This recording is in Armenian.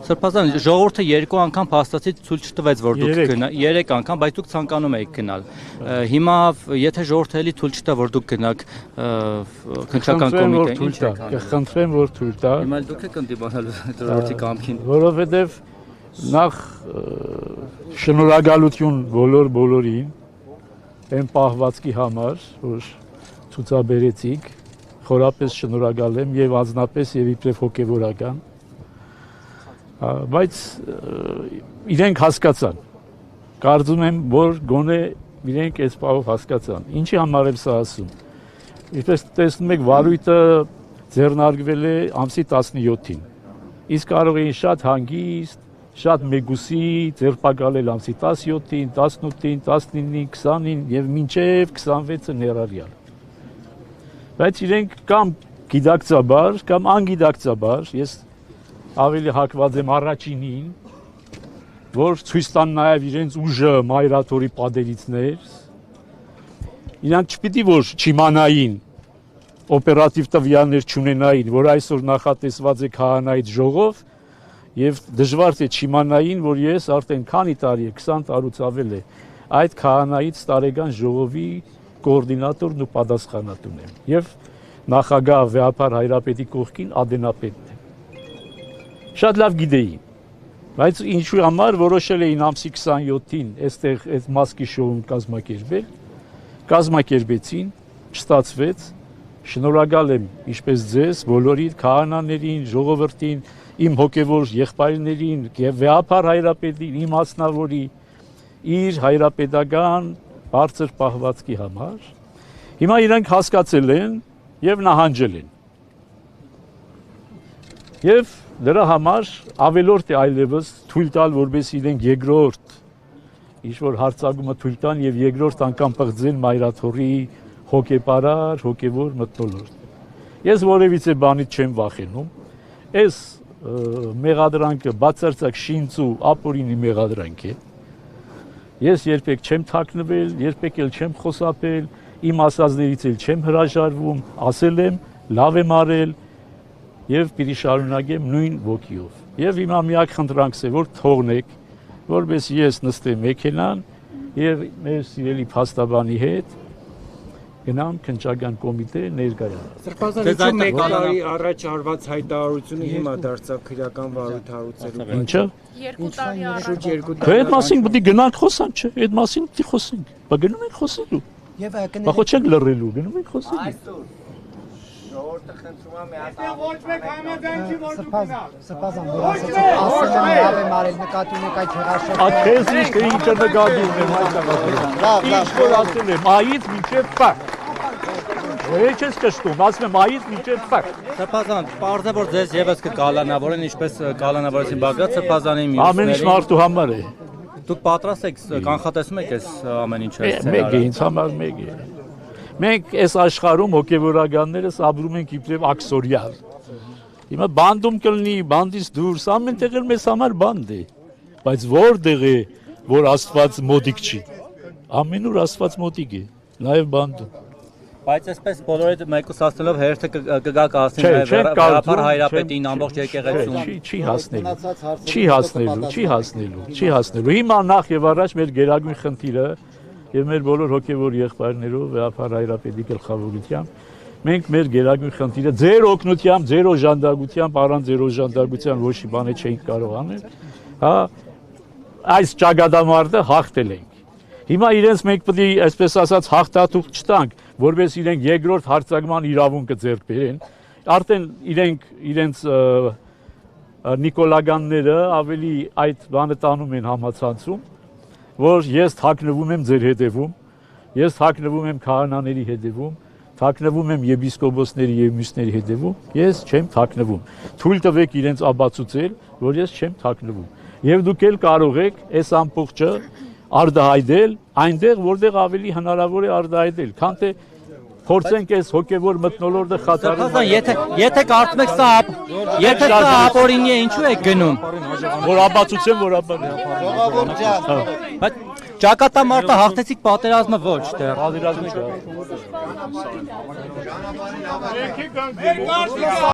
Սրբազան ժողովուրդը երկու անգամ փաստացի ցույց չտվեց, որ դուք գնաք, 3 անգամ, բայց դուք ցանկանում եք գնալ։ Հիմա եթե ժողովուրդը էլի ցույց չտա, որ դուք գնաք քննչական կոմիտեին, կխնդրեմ, որ ցույց տա։ Հիմա դուք եք ընդդիմանալու ժողովրդի կամքին։ Որովհետև նախ շնորհակալություն բոլորին այն պահվածքի համար, որ ցուցաբերեցիք, խորապես շնորհակալ եմ եւ անձնապես եւ իբրև հոգեվորական, բայց իրենք հասկացան, կարծում եմ, որ գոնե իրենք այս բանով հասկացան, ինչի համար եմ սա ասում, ինչպես տեսնում եք, վարույթը ձեռնարկվել է ամսի 17-ին, իսկ կարող էին շատ հանգիստ, շատ մեգուսի ձերբակալել ամսի 17-ին, 18-ին, 19-ին, 20-ին եւ մինչեւ 26-ը ներառյալ։ Բայց իրենք կամ գիտակցաբար, կամ անգիտակցաբար, ես ավելի հակված եմ առաջինին, որ ցույց տան նաեւ իրենց ուժը մայրաթորի պատերիցներ, իրանք չպիտի որ չիմանային, օպերատիվ տվյալներ չունենային, որ այսօր նախատեսված է քահանայից ժողով, եւ դժվար է չիմանային, որ ես արդեն քանի տարի է, 20 տարուց ավել է, այդ քահանայից տարեկան ժողովի կոորդինատորն ու պատասխանատուն եմ եւ նախագահ վեհապար Հայրապետի կողքին ադենապետն եմ։ Շատ լավ գիտեի, բայց ինչու համար որոշել էին ամսի 27-ին այստեղ այս մասկի շոուն կազմակերպեցին, չստացվեց, շնորհակալ եմ ինչպես ձեզ, բոլորիդ քահանաներին, ժողովրդին, իմ հոգևոր եղբայրներին, վեհապար Հայրապետին, իմ մասնավորի իր հայրապետական բարձր պահվածքի համար, հիմա իրանք հասկացել են եւ նահանջել են։ Եվ դրա համար ավելորդ է այլևս թույլ տալ, որպես իրենք երկրորդ ինչ-որ հարձակումը թույլ տան եւ երկրորդ անգամ պղծեն մայրաթորի հոգեպարար, հոգևոր մթնոլորտ։ Ես որևիցե բանից չեմ վախենում։ Այս մեղադրանքը բացարձակ շինծու ապօրինի մեղադրանք է։ Ես երբեք չեմ թաքնվել, երբեք էլ չեմ խոսապել, իմ ասածներից էլ չեմ հրաժարվում, ասել եմ, լավ եմ արել եւ պիտի շարունակեմ նույն ոգիով։ Եվ հիմա միակ խնդրանքս է, որ թողնեք, որպես ես նստեմ մեքենան եւ մեր սիրելի փաստաբանի հետ գնամ քննչական կոմիտե ներկայանալ։ Սրբազան ինչու մեկ տարի առաջ արված հայտարարությունը հիմա դարձավ քրեական վարույթ հարուցելու։ Ինչը։ 2 տարի առաջ։ Դե այդ մասին պետք է գնանք խոսանք, չէ՞։ Այդ մասին պետք է խոսենք։ Բա գնում ենք խոսելու։ Եվ Բա ხო չենք լռելու, գնում ենք խոսելու։ Այսօր ժողովուրդը խնդրում է մի հատ ոչ մեկ համաձայն չի որ դու գնաս։ Սրբազան ասում եմ լավ եմ արել նկատի ունեք այդ հեղաշրջանը։ Աթեզ ինչ ինչը նկատի ունեմ այդ կաղապը։ Ինչ որ ասել եմ, այից մինչև փակ։ Ոչ ես կշտում, ասում եմ այից մինչև փակ։ Սրբազան, պարզ է որ ձեզ եւս կկալանավորեն, ինչպես կալանավորեցին Բագրատ Սրբազանի մյուսներին։ Ամեն ինչ մարդու համար է։ Դուք պատրաստ եք կանխատեսում եք այս ամեն ինչը Մեկ է, ինձ համար մեկ է։ Մենք այս աշխարհում հոգևորականներս ապրում ենք իբրև աքսորիալ։ Հիմա բանդում կլինի, բանդից դուրս, ամեն տեղ էլ մեզ համար բանդ է։ Բայց որտեղ է, որ Աստված մոտիկ չի։ Ամենուր Աստված մոտիկ է, նաև բանդում։ Բայց այսպես բոլորը մեկուսացնելով հերթը կգա կասին վեհապար Հայրապետին ամբողջ եկեղեցուն։ Չի հասնելու։ Հիմա նախ եւ առաջ մեր գերագույն խնդիրը եւ մեր բոլոր հոգեվոր եղբայրներով վեհապար Հայրապետի գլխավորությամբ մենք մեր գերագույն խնդիրը ձեր օգնությամբ, ձեր օժանդակությամբ, առանց ձեր օժանդակության ոչ մի բան չենք կարող անել, հա, այս ճակատամարտը հաղթել ենք։ Հիմա իրենց մենք պետք է, այսպես ասած, հաղթաթուղթ չտանք, որպես իրենք երկրորդ հարձակման իրավունքը ձեռք բերեն։ Արդեն իրենց նիկոլագանները ավելի այդ բանը տանում են համացանցում, որ ես թաքնվում եմ ձեր հետևում, ես թաքնվում եմ քահանաների հետևում, թաքնվում եմ եպիսկոպոսների եւ մյուսների հետևում, ես չեմ թաքնվում։ Թույլ տվեք իրենց ապացուցել, որ ես չեմ թաքնվում։ Եվ դուք էլ կարող եք այս ամբողջը արտահայտել այնտեղ, որտեղ ավելի հնարավոր է արտահայտել, քան թե փորձենք այս հոգևոր մթնոլորտը խաթարել։ Եթե կարծում եք սա ապօրինի է, ինչու եք գնում։ Որ ապացուցեմ, որ Ժողովուրդ ջան։ Բայց ճակատամարտը հաղթեցիք, պատերազմը ոչ դեռ։ պատերազմը